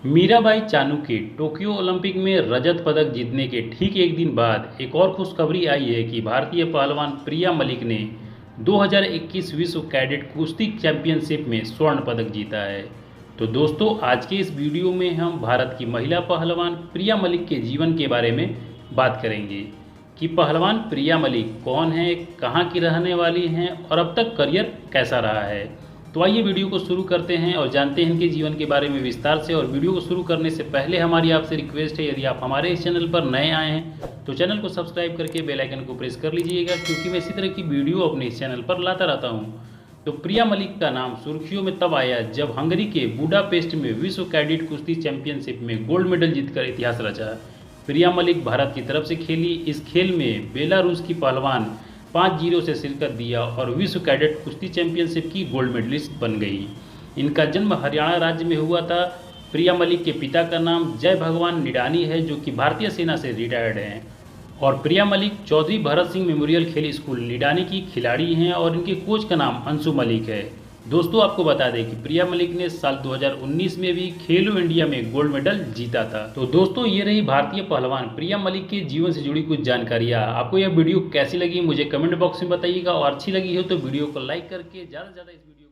मीराबाई चानू के Tokyo Olympic में रजत पदक जीतने के ठीक एक दिन बाद एक और खुशखबरी आई है कि भारतीय पहलवान प्रिया मलिक ने 2021 विश्व कैडेट कुश्ती चैंपियनशिप में स्वर्ण पदक जीता है। तो दोस्तों, आज के इस वीडियो में हम भारत की महिला पहलवान प्रिया मलिक के जीवन के बारे में बात करेंगे कि पहलवान प्रिया मलिक कौन है, कहाँ की रहने वाली हैं और अब तक करियर कैसा रहा है। तो आइए वीडियो को शुरू करते हैं और जानते हैं इनके जीवन के बारे में विस्तार से। और वीडियो को शुरू करने से पहले हमारी आपसे रिक्वेस्ट है, यदि आप हमारे इस चैनल पर नए आए हैं तो चैनल को सब्सक्राइब करके बेल आइकन को प्रेस कर लीजिएगा, क्योंकि मैं इसी तरह की वीडियो अपने इस चैनल पर लाता रहता हूं। तो प्रिया मलिक का नाम सुर्खियों में तब आया जब हंगरी के बुडापेस्ट में विश्व कैडेट कुश्ती चैंपियनशिप में गोल्ड मेडल जीतकर इतिहास रचा। प्रिया मलिक भारत की तरफ से खेली इस खेल में बेलारूस की पहलवान 5-0 से शिरकत दिया और विश्व कैडेट कुश्ती चैंपियनशिप की गोल्ड मेडलिस्ट बन गई। इनका जन्म हरियाणा राज्य में हुआ था। प्रिया मलिक के पिता का नाम जय भगवान निडानी है, जो कि भारतीय सेना से रिटायर्ड हैं। और प्रिया मलिक चौधरी भरत सिंह मेमोरियल खेल स्कूल निडानी की खिलाड़ी हैं और इनके कोच का नाम अंशु मलिक है। दोस्तों, आपको बता दें कि प्रिया मलिक ने साल 2019 में भी खेलो इंडिया में गोल्ड मेडल जीता था। तो दोस्तों, ये रही भारतीय पहलवान प्रिया मलिक के जीवन से जुड़ी कुछ जानकारियाँ। आपको यह वीडियो कैसी लगी मुझे कमेंट बॉक्स में बताइएगा, और अच्छी लगी हो तो वीडियो को लाइक करके ज़्यादा से ज़्यादा इस वीडियो